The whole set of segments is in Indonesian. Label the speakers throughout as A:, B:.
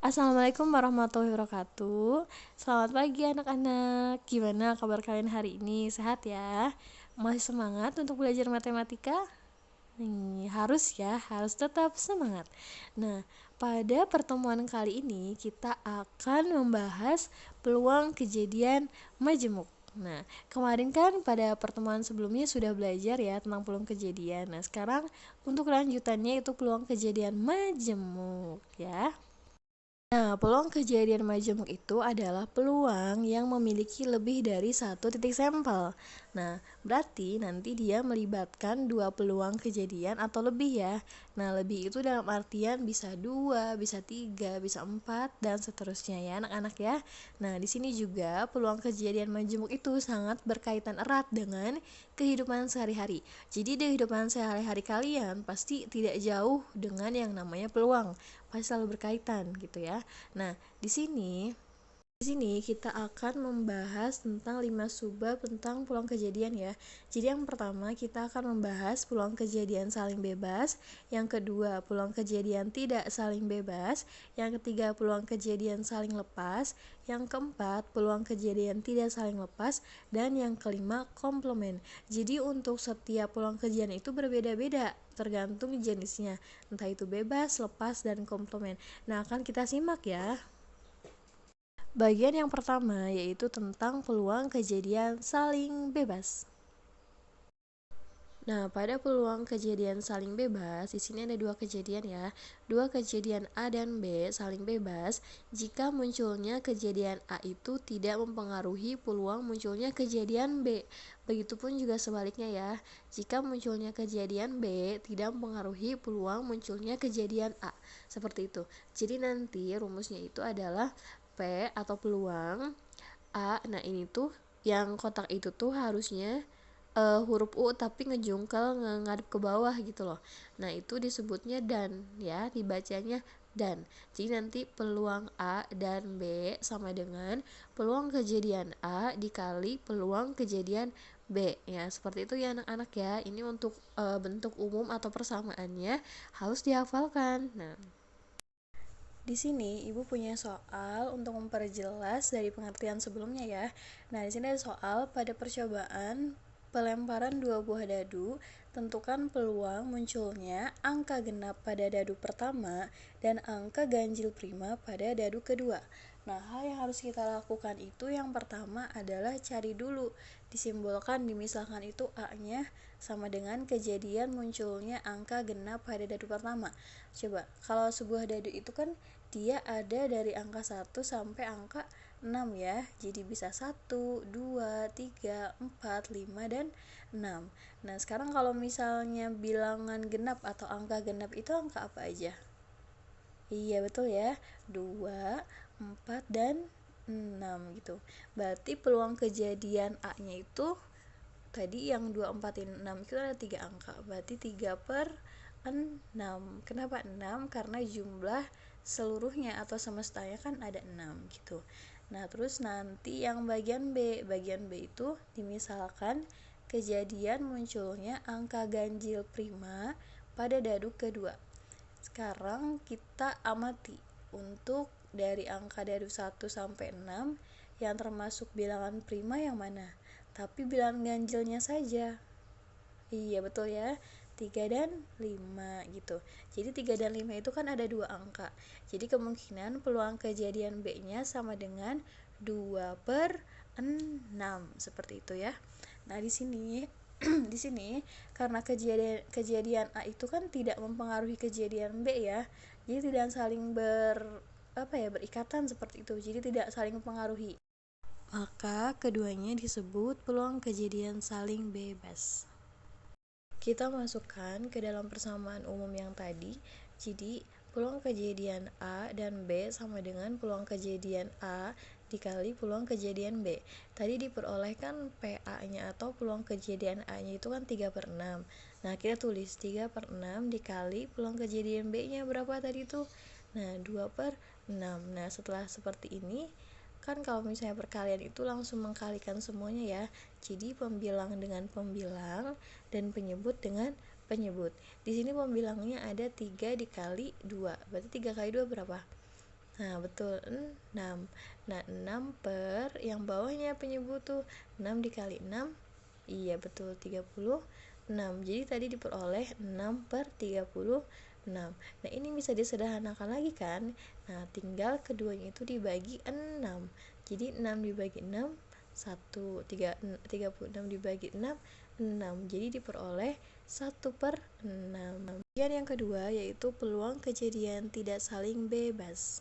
A: Assalamualaikum warahmatullahi wabarakatuh. Selamat pagi anak-anak. Gimana kabar kalian hari ini? Sehat ya? Masih semangat untuk belajar matematika? Harus ya, harus tetap semangat. Nah, pada pertemuan kali ini kita akan membahas peluang kejadian majemuk. Nah, kemarin kan pada pertemuan sebelumnya sudah belajar ya tentang peluang kejadian. Nah, sekarang untuk lanjutannya itu peluang kejadian majemuk ya. Nah, peluang kejadian majemuk itu adalah peluang yang memiliki lebih dari satu titik sampel. Nah, berarti nanti dia melibatkan dua peluang kejadian atau lebih ya. Nah, lebih itu dalam artian bisa dua, bisa tiga, bisa empat, dan seterusnya ya anak-anak ya. Nah, di sini juga peluang kejadian majemuk itu sangat berkaitan erat dengan kehidupan sehari-hari. Jadi di kehidupan sehari-hari kalian pasti tidak jauh dengan yang namanya peluang, pasti selalu berkaitan gitu ya. Nah, di sini kita akan membahas tentang 5 subbab tentang peluang kejadian ya. Jadi yang pertama kita akan membahas peluang kejadian saling bebas, yang kedua peluang kejadian tidak saling bebas, yang ketiga peluang kejadian saling lepas, yang keempat peluang kejadian tidak saling lepas, dan yang kelima komplement. Jadi untuk setiap peluang kejadian itu berbeda-beda tergantung jenisnya, entah itu bebas, lepas, dan komplement. Nah, akan kita simak ya. Bagian yang pertama yaitu tentang peluang kejadian saling bebas. Nah, pada peluang kejadian saling bebas, di sini ada dua kejadian ya. Dua kejadian A dan B saling bebas jika munculnya kejadian A itu tidak mempengaruhi peluang munculnya kejadian B. Begitupun juga sebaliknya ya. Jika munculnya kejadian B tidak mempengaruhi peluang munculnya kejadian A. Seperti itu. Jadi nanti rumusnya itu adalah P atau peluang A. Nah, ini tuh yang kotak itu tuh harusnya huruf U tapi ngejungkel ngadep ke bawah gitu loh. Nah, itu disebutnya dan ya, dibacanya dan. Jadi nanti peluang A dan B sama dengan peluang kejadian A dikali peluang kejadian B ya. Seperti itu ya anak-anak ya. Ini untuk bentuk umum atau persamaannya harus dihafalkan. Nah, di sini Ibu punya soal untuk memperjelas dari pengertian sebelumnya ya. Nah, di sini ada soal pada percobaan pelemparan dua buah dadu, tentukan peluang munculnya angka genap pada dadu pertama dan angka ganjil prima pada dadu kedua. Nah, hal yang harus kita lakukan itu yang pertama adalah cari dulu, disimbolkan dimisalkan itu A-nya sama dengan kejadian munculnya angka genap pada dadu pertama. Coba, kalau sebuah dadu itu kan dia ada dari angka 1 sampai angka 6 ya. Jadi bisa 1, 2, 3, 4, 5, dan 6. Nah, sekarang kalau misalnya bilangan genap atau angka genap itu angka apa aja? Iya, betul ya. 2, 4, dan 6 gitu. Berarti peluang kejadian A-nya itu tadi yang 2, 4, 6 itu ada 3 angka. Berarti 3/6. Kenapa 6? Karena jumlah seluruhnya atau semestanya kan ada 6 gitu. Nah, terus nanti yang bagian B itu dimisalkan kejadian munculnya angka ganjil prima pada dadu kedua. Sekarang kita amati untuk dari angka dadu 1 sampai 6 yang termasuk bilangan prima yang mana? Tapi bilangan ganjilnya saja. Iya, betul ya. 3 dan 5 gitu. Jadi 3 dan 5 itu kan ada dua angka. Jadi kemungkinan peluang kejadian B-nya sama dengan 2/6 seperti itu ya. Nah, di sini di sini karena kejadian A itu kan tidak mempengaruhi kejadian B ya. Jadi tidak saling berikatan seperti itu. Jadi tidak saling mempengaruhi. Maka keduanya disebut peluang kejadian saling bebas. Kita masukkan ke dalam persamaan umum yang tadi. Jadi peluang kejadian A dan B sama dengan peluang kejadian A dikali peluang kejadian B. Tadi diperolehkan PA-nya atau peluang kejadian A-nya itu kan 3/6. Nah, kita tulis 3/6 dikali peluang kejadian B-nya berapa tadi tuh? Nah, 2/6. Nah, setelah seperti ini kan kalau misalnya perkalian itu langsung mengkalikan semuanya ya. Jadi pembilang dengan pembilang dan penyebut dengan penyebut. Di sini pembilangnya ada 3 dikali 2. Berarti 3 kali 2 berapa? Nah, betul, 6. Nah, 6 per yang bawahnya penyebut tuh, 6 dikali 6, iya betul, 36. Jadi tadi diperoleh 6 per 36. Nah, ini bisa disederhanakan lagi kan. Nah, tinggal keduanya itu dibagi 6. Jadi 6 dibagi 6, 1, 36 dibagi 6, 6. Jadi diperoleh 1 per 6. Kemudian yang kedua yaitu peluang kejadian tidak saling bebas.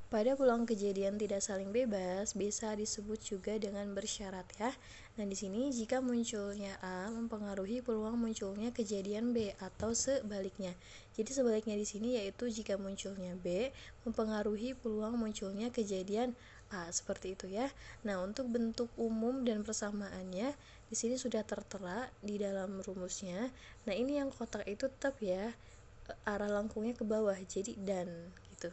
A: Pada peluang kejadian tidak saling bebas bisa disebut juga dengan bersyarat ya. Nah, di sini jika munculnya A mempengaruhi peluang munculnya kejadian B atau sebaliknya. Jadi sebaliknya di sini yaitu jika munculnya B mempengaruhi peluang munculnya kejadian A, seperti itu ya. Nah, untuk bentuk umum dan persamaannya di sini sudah tertera di dalam rumusnya. Nah, ini yang kotak itu tetap ya arah lengkungnya ke bawah, jadi dan gitu.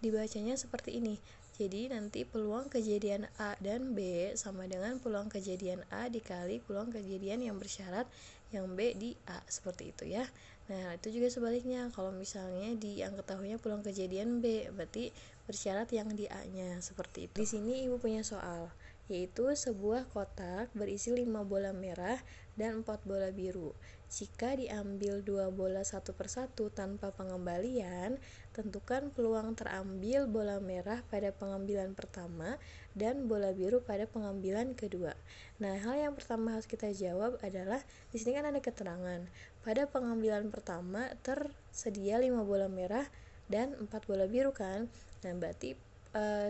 A: Dibacanya seperti ini. Jadi nanti peluang kejadian A dan B sama dengan peluang kejadian A dikali peluang kejadian yang bersyarat yang B di A, seperti itu ya. Nah, itu juga sebaliknya. Kalau misalnya di yang ketahuinya peluang kejadian B, berarti bersyarat yang di A-nya, seperti itu. Di sini Ibu punya soal, yaitu sebuah kotak berisi 5 bola merah dan 4 bola biru. Jika diambil 2 bola satu persatu tanpa pengembalian, tentukan peluang terambil bola merah pada pengambilan pertama dan bola biru pada pengambilan kedua. Nah, hal yang pertama harus kita jawab adalah di sini kan ada keterangan. Pada pengambilan pertama tersedia 5 bola merah dan 4 bola biru kan. Nah, berarti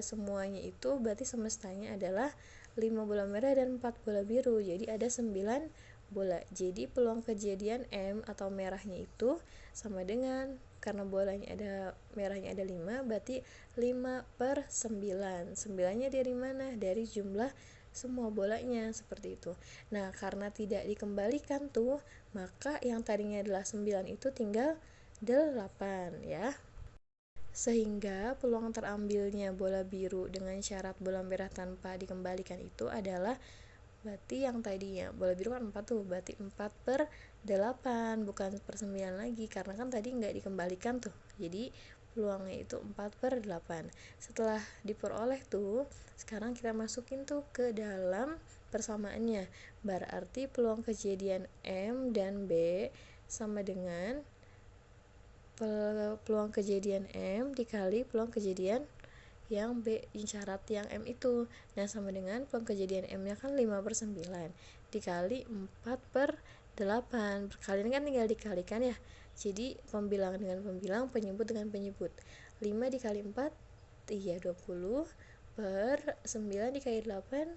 A: semuanya itu berarti semestanya adalah 5 bola merah dan 4 bola biru. Jadi ada 9 bola. Jadi peluang kejadian M atau merahnya itu sama dengan, karena bolanya ada merahnya ada 5, berarti 5 per 9. 9-nya dari mana? Dari jumlah semua bolanya, seperti itu. Nah, karena tidak dikembalikan tuh, maka yang tadinya adalah 9 itu tinggal 8 ya. Sehingga peluang terambilnya bola biru dengan syarat bola merah tanpa dikembalikan itu adalah, berarti yang tadinya bola biru kan 4 tuh, berarti 4 per 8, bukan per 9 lagi, karena kan tadi nggak dikembalikan tuh. Jadi peluangnya itu 4 per 8. Setelah diperoleh tuh, sekarang kita masukin tuh ke dalam persamaannya. Berarti peluang kejadian M dan B sama dengan peluang kejadian M dikali peluang kejadian yang B syarat yang M itu. Nah, sama dengan peluang kejadian M nya kan 5 per 9 dikali 4 per 8. Kalian kan tinggal dikalikan ya. Jadi pembilangan dengan pembilang, penyebut dengan penyebut. 5 dikali 4 iya 20 per 9 dikali 8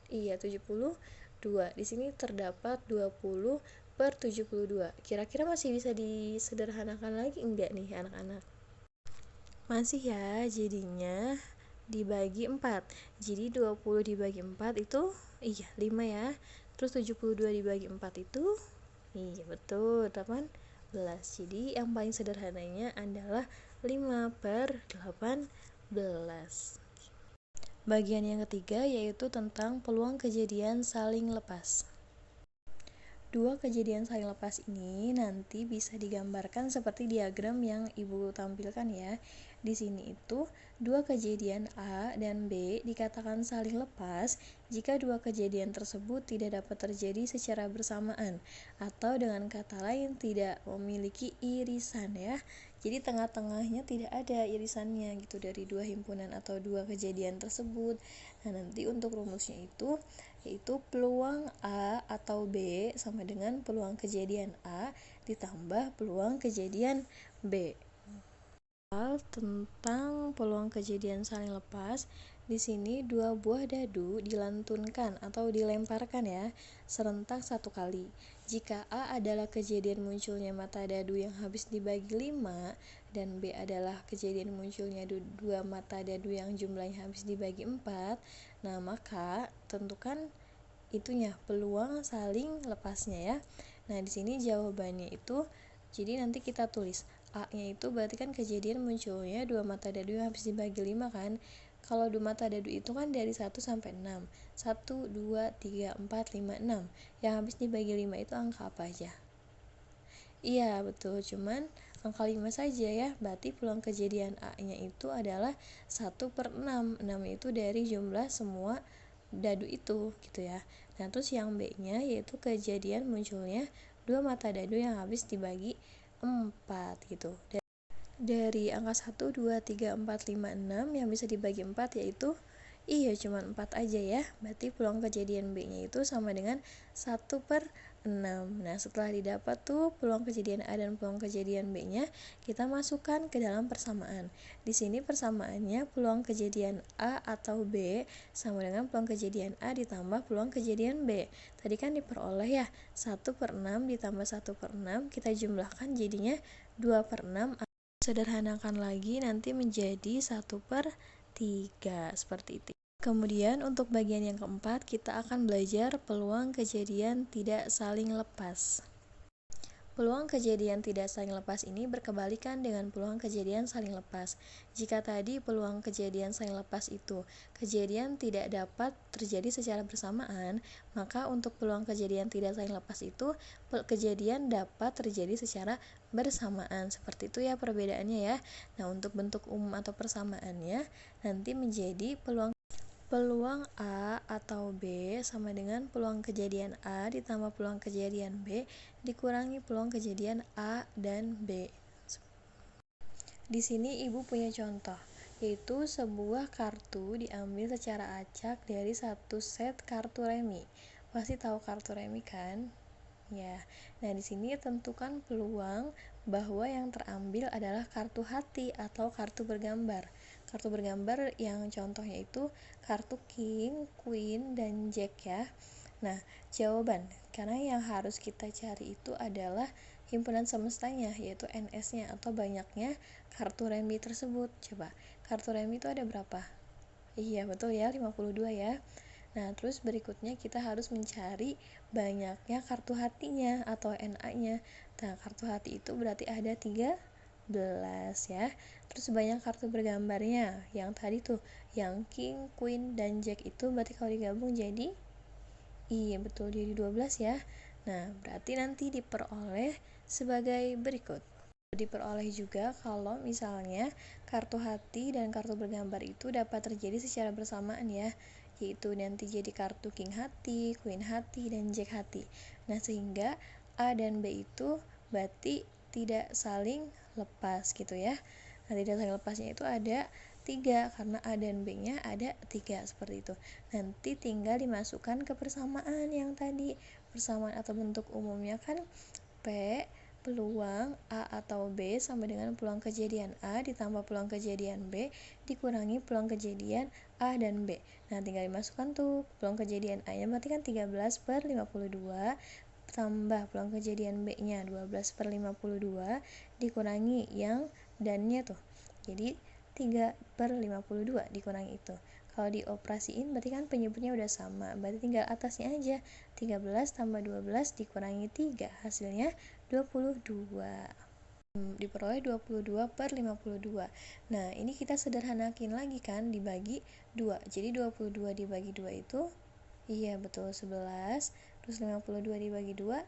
A: iya 72. Di sini terdapat 20 per 72. Kira-kira masih bisa disederhanakan lagi enggak nih anak-anak? Masih ya, jadinya dibagi 4. Jadi 20 dibagi 4 itu iya 5 ya. Terus 72 dibagi 4 itu iya betul 18. Jadi yang paling sederhananya adalah 5 per 18. Bagian yang ketiga yaitu tentang peluang kejadian saling lepas. Dua kejadian saling lepas ini nanti bisa digambarkan seperti diagram yang Ibu tampilkan ya. Di sini itu dua kejadian A dan B dikatakan saling lepas jika dua kejadian tersebut tidak dapat terjadi secara bersamaan, atau dengan kata lain tidak memiliki irisan ya. Jadi tengah-tengahnya tidak ada irisannya gitu dari dua himpunan atau dua kejadian tersebut. Nah, nanti untuk rumusnya itu yaitu peluang A atau B sama dengan peluang kejadian A ditambah peluang kejadian B. Tentang peluang kejadian saling lepas, di sini dua buah dadu dilantunkan atau dilemparkan ya, serentak satu kali. Jika A adalah kejadian munculnya mata dadu yang habis dibagi 5 dan B adalah kejadian munculnya dua mata dadu yang jumlahnya habis dibagi 4, nah maka tentukan itunya peluang saling lepasnya ya. Nah, di sini jawabannya itu jadi nanti kita tulis A-nya itu berarti kan kejadian munculnya dua mata dadu yang habis dibagi 5 kan. Kalau dua mata dadu itu kan dari 1 sampai 6. 1 2 3 4 5 6. Yang habis dibagi 5 itu angka apa aja? Iya, betul. Cuman angka 5 saja ya, berarti peluang kejadian A-nya itu adalah 1/6. 6 itu dari jumlah semua dadu itu gitu ya. Nah terus yang B-nya yaitu kejadian munculnya 2 mata dadu yang habis dibagi 4 gitu. Dari angka 1, 2, 3, 4, 5, 6 yang bisa dibagi 4 yaitu cuma 4 aja ya. Berarti peluang kejadian B-nya itu sama dengan 1/6. Nah, setelah didapat tuh peluang kejadian A dan peluang kejadian B-nya, kita masukkan ke dalam persamaan. Di sini persamaannya peluang kejadian A atau B sama dengan peluang kejadian A ditambah peluang kejadian B. Tadi kan diperoleh ya, 1/6 ditambah 1/6, kita jumlahkan jadinya 2/6. Sederhanakan lagi nanti menjadi 1/3 seperti itu. Kemudian untuk bagian yang keempat kita akan belajar peluang kejadian tidak saling lepas. Peluang kejadian tidak saling lepas ini berkebalikan dengan peluang kejadian saling lepas. Jika tadi peluang kejadian saling lepas itu kejadian tidak dapat terjadi secara bersamaan, maka untuk peluang kejadian tidak saling lepas itu kejadian dapat terjadi secara bersamaan. Seperti itu ya perbedaannya ya. Nah, untuk bentuk umum atau persamaannya nanti menjadi peluang A atau B sama dengan peluang kejadian A ditambah peluang kejadian B dikurangi peluang kejadian A dan B. Di sini Ibu punya contoh, yaitu sebuah kartu diambil secara acak dari satu set kartu remi. Pasti tahu kartu remi kan? Ya. Nah, di sini tentukan peluang bahwa yang terambil adalah kartu hati atau kartu bergambar. Kartu bergambar yang contohnya itu kartu king, queen, dan jack ya. Nah, jawaban, karena yang harus kita cari itu adalah himpunan semestanya, yaitu NS-nya atau banyaknya kartu remi tersebut. Coba, kartu remi itu ada berapa? Iya, betul ya, 52 ya. Nah, terus berikutnya kita harus mencari banyaknya kartu hatinya atau NA-nya. Nah, kartu hati itu berarti ada 13 ya. Terus banyak kartu bergambarnya. Yang tadi tuh, yang king, queen, dan jack itu berarti kalau digabung jadi betul jadi 12 ya. Nah, berarti nanti diperoleh sebagai berikut. Diperoleh juga kalau misalnya kartu hati dan kartu bergambar itu dapat terjadi secara bersamaan ya, yaitu nanti jadi kartu king hati, queen hati, dan jack hati. Nah, sehingga A dan B itu berarti tidak saling lepas gitu ya. Nah, tidak saling lepasnya itu ada 3 karena A dan B-nya ada 3 seperti itu. Nanti tinggal dimasukkan ke persamaan yang tadi. Persamaan atau bentuk umumnya kan P peluang A atau B sama dengan peluang kejadian A ditambah peluang kejadian B dikurangi peluang kejadian A dan B. Nah, tinggal dimasukkan tuh peluang kejadian A-nya berarti kan 13/52 tambah peluang kejadian B-nya 12/52 dikurangi yang dan-nya tuh. Jadi 3/52 dikurangi itu. Kalau dioperasiin berarti kan penyebutnya udah sama, berarti tinggal atasnya aja. 13 tambah 12 dikurangi 3, hasilnya 22. Diperoleh 22/52. Nah, ini kita sederhanakin lagi kan, dibagi 2. Jadi 22 dibagi 2 itu betul 11. Terus 52 dibagi 2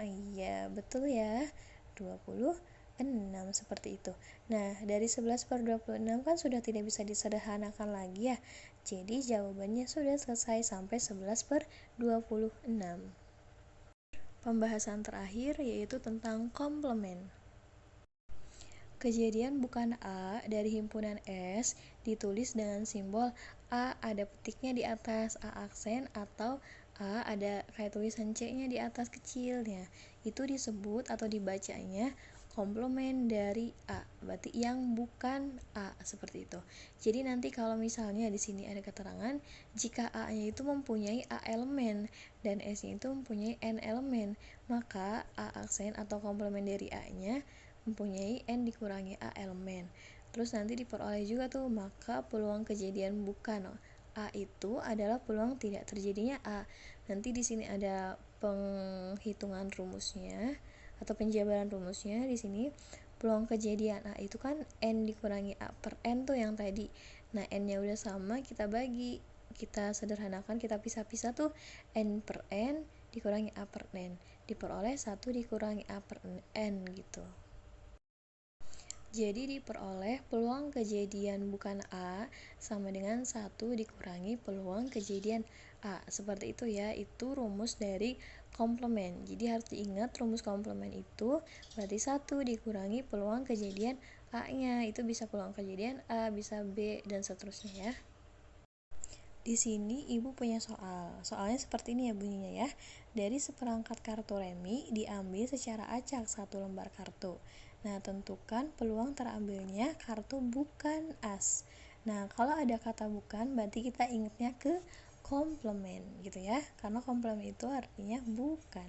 A: iya betul ya 26 seperti itu. Nah, dari 11/26 kan sudah tidak bisa disederhanakan lagi ya. Jadi jawabannya sudah selesai sampai 11/26. Pembahasan terakhir yaitu tentang komplement. Kejadian bukan A dari himpunan S ditulis dengan simbol A ada petiknya di atas, A aksen, atau A ada kayak tulisan C-nya di atas kecilnya. Itu disebut atau dibacanya komplement dari A, berarti yang bukan A seperti itu. Jadi nanti kalau misalnya di sini ada keterangan jika A-nya itu mempunyai A elemen dan S-nya itu mempunyai N elemen, maka A aksen atau komplement dari A-nya mempunyai N dikurangi A elemen. Terus nanti diperoleh juga tuh, maka peluang kejadian bukan A itu adalah peluang tidak terjadinya A. Nanti di sini ada penghitungan rumusnya atau penjabaran rumusnya. Di sini peluang kejadian A itu kan N dikurangi A per N tuh yang tadi. Nah, N-nya udah sama, kita bagi, kita sederhanakan, kita pisah-pisah tuh, N per N dikurangi A per N diperoleh 1 dikurangi A per N gitu. Jadi diperoleh peluang kejadian bukan A sama dengan 1 dikurangi peluang kejadian A. Seperti itu ya, itu rumus dari komplement. Jadi harus diingat rumus komplement itu berarti 1 dikurangi peluang kejadian A-nya. Itu bisa peluang kejadian A, bisa B, dan seterusnya ya. Di sini ibu punya soal. Soalnya seperti ini ya bunyinya ya. Dari seperangkat kartu remi diambil secara acak 1 lembar kartu. Nah, tentukan peluang terambilnya kartu bukan as. Nah, kalau ada kata bukan berarti kita ingatnya ke komplement gitu ya. Karena komplement itu artinya bukan.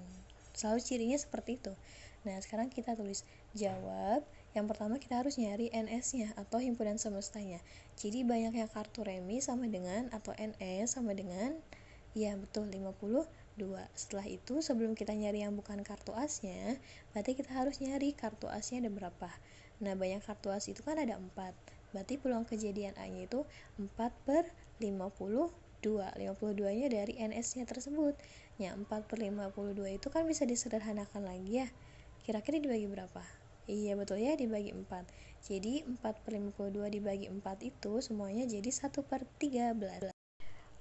A: Selalu cirinya seperti itu. Nah, sekarang kita tulis jawab. Yang pertama kita harus nyari NS-nya atau himpunan semestanya. Jadi banyaknya kartu remi sama dengan atau NS sama dengan, ya betul, 52. Setelah itu sebelum kita nyari yang bukan kartu asnya, berarti kita harus nyari kartu asnya ada berapa. Nah, banyak kartu as itu kan ada 4. Berarti peluang kejadian A-nya itu 4/52. 52-nya dari NS-nya tersebut. Ya, 4/52 itu kan bisa disederhanakan lagi ya. Kira-kira dibagi berapa? Iya betul ya, dibagi 4. Jadi 4/52 dibagi 4 itu semuanya jadi 1/13.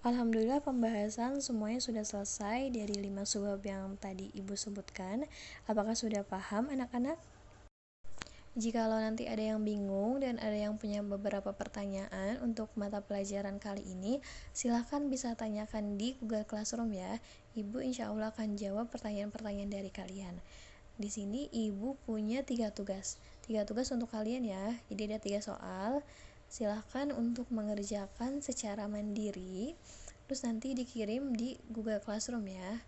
A: Alhamdulillah pembahasan semuanya sudah selesai dari 5 subbab yang tadi ibu sebutkan. Apakah sudah paham anak-anak? Jikalau nanti ada yang bingung dan ada yang punya beberapa pertanyaan untuk mata pelajaran kali ini, silahkan bisa tanyakan di Google Classroom ya. Ibu insya Allah akan jawab pertanyaan-pertanyaan dari kalian. Di sini ibu punya 3 tugas. 3 tugas untuk kalian ya. Jadi ada 3 soal. Silahkan untuk mengerjakan secara mandiri. Terus nanti dikirim di Google Classroom ya.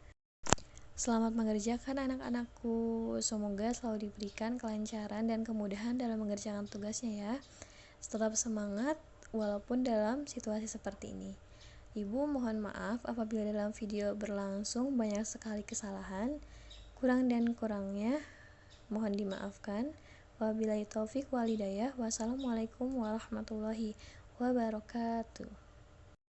A: Selamat mengerjakan anak-anakku. Semoga selalu diberikan kelancaran dan kemudahan dalam mengerjakan tugasnya ya. Tetap semangat walaupun dalam situasi seperti ini. Ibu mohon maaf apabila dalam video berlangsung banyak sekali kesalahan. Kurang dan kurangnya mohon dimaafkan. Wabillahi taufik walhidayah. Wassalamualaikum warahmatullahi wabarakatuh.